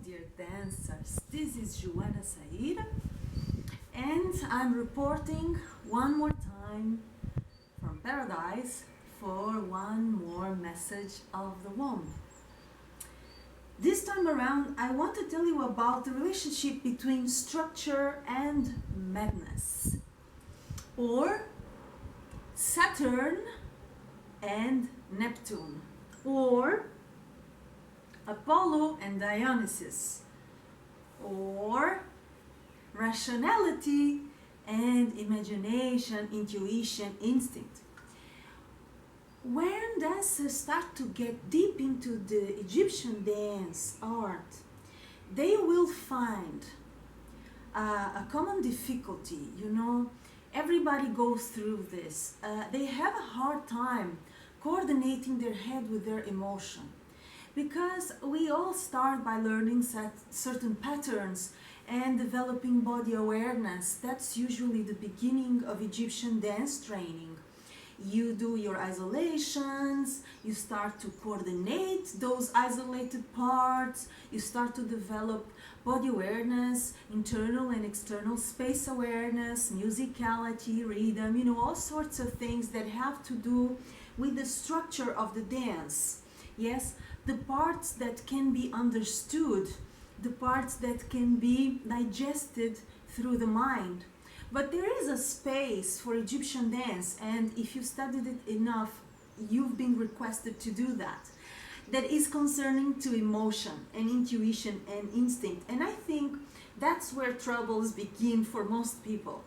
dear dancers, this is Joana Saahirah and I'm reporting one more time from Paradise for one more message of the womb. This time around I want to tell you about the relationship between structure and madness, or Saturn and Neptune, or Apollo and Dionysus, or rationality and imagination, intuition, instinct. When dancers start to get deep into the Egyptian dance art, they will find a common difficulty. Everybody goes through this. They have a hard time coordinating their head with their emotion, because we all start by learning certain patterns and developing body awareness. That's usually the beginning of Egyptian dance training. You do your isolations, you start to coordinate those isolated parts, you start to develop body awareness, internal and external space awareness, musicality, rhythm, all sorts of things that have to do with the structure of the dance. Yes, the parts that can be understood, the parts that can be digested through the mind. But there is a space for Egyptian dance, and if you studied it enough, you've been requested to do that is concerning to emotion and intuition and instinct. And I think that's where troubles begin for most people.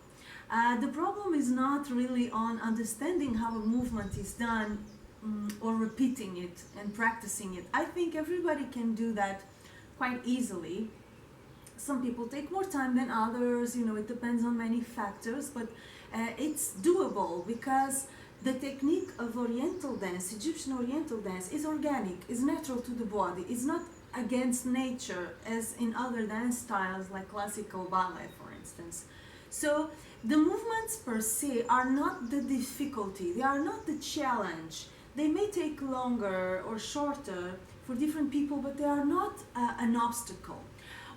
The problem is not really on understanding how a movement is done or repeating it and practicing it. I think everybody can do that quite easily. Some people take more time than others, it depends on many factors, but it's doable, because the technique of Oriental dance, Egyptian Oriental dance, is organic, is natural to the body, is not against nature as in other dance styles like classical ballet, for instance. So the movements per se are not the difficulty, they are not the challenge. They may take longer or shorter for different people, but they are not an obstacle.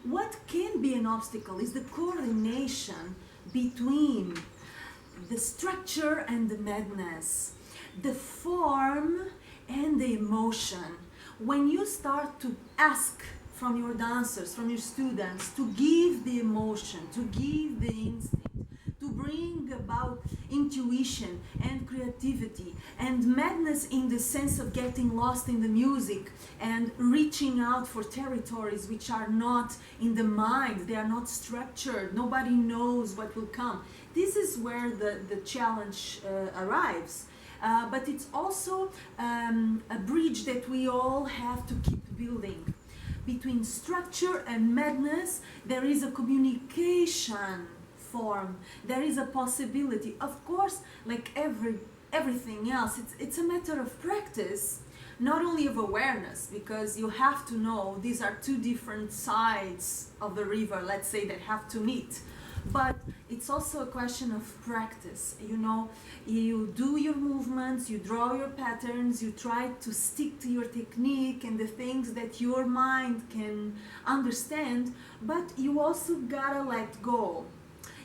What can be an obstacle is the coordination between the structure and the madness, the form and the emotion. When you start to ask from your dancers, from your students, to give the emotion, to give the instinct, to bring about intuition and creativity and madness in the sense of getting lost in the music and reaching out for territories which are not in the mind, they are not structured, nobody knows what will come. This is where the challenge arrives. But it's also a bridge that we all have to keep building. Between structure and madness, there is a communication form, there is a possibility. Of course, like everything else, it's a matter of practice, not only of awareness, because you have to know these are two different sides of the river, let's say, that have to meet. But it's also a question of practice. You do your movements, you draw your patterns, you try to stick to your technique and the things that your mind can understand, but you also gotta let go.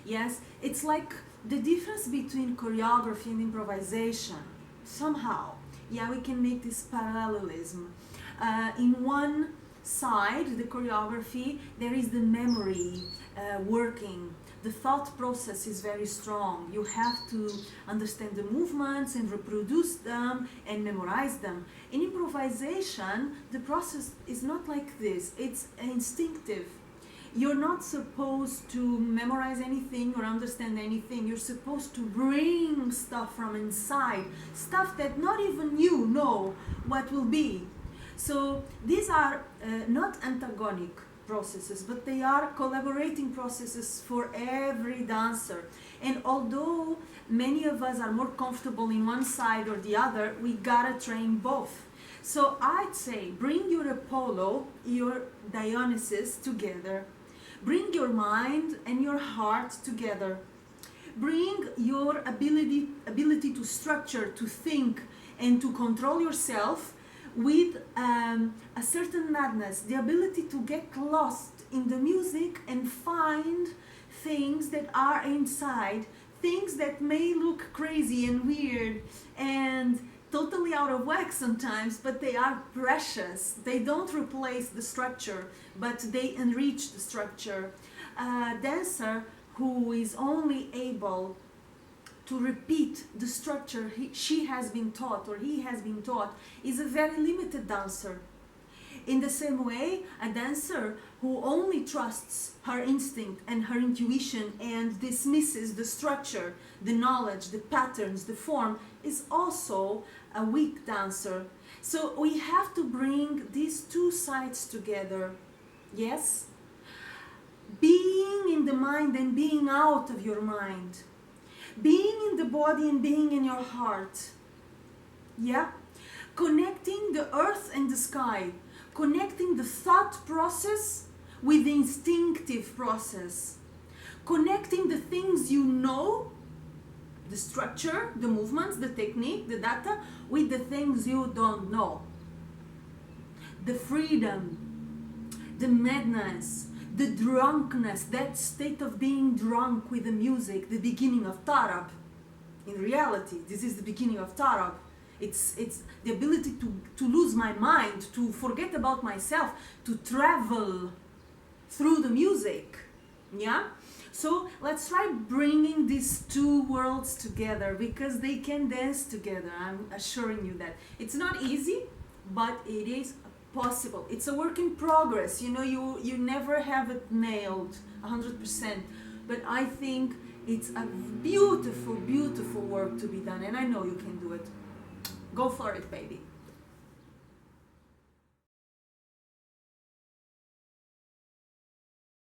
Yes, it's like the difference between choreography and improvisation. Somehow, we can make this parallelism. In one side, the choreography, there is the memory working. The thought process is very strong. You have to understand the movements and reproduce them and memorize them. In improvisation, the process is not like this. It's instinctive. You're not supposed to memorize anything or understand anything. You're supposed to bring stuff from inside, stuff that not even you know what will be. So these are not antagonic processes, but they are collaborating processes for every dancer. And although many of us are more comfortable in one side or the other, we gotta train both. So I'd say bring your Apollo, your Dionysus together. Bring your mind and your heart together. Bring your ability to structure, to think, and to control yourself with a certain madness, the ability to get lost in the music and find things that are inside, things that may look crazy and weird and totally out of whack sometimes, but they are precious. They don't replace the structure, but they enrich the structure. A dancer who is only able to repeat the structure she has been taught or he has been taught is a very limited dancer. In the same way, a dancer who only trusts her instinct and her intuition and dismisses the structure, the knowledge, the patterns, the form, is also a weak dancer. So we have to bring these two sides together. Yes? Being in the mind and being out of your mind. Being in the body and being in your heart. Yeah? Connecting the earth and the sky. Connecting the thought process with the instinctive process. Connecting the things you know, the structure, the movements, the technique, the data, with the things you don't know. The freedom, the madness, the drunkenness, that state of being drunk with the music, the beginning of Tarab. In reality, this is the beginning of Tarab. It's the ability to lose my mind, to forget about myself, to travel through the music. Yeah? So let's try bringing these two worlds together because they can dance together. I'm assuring you that. It's not easy, but it is possible. It's a work in progress. You know, you never have it nailed 100%. But I think it's a beautiful, beautiful work to be done. And I know you can do it. Go for it, baby.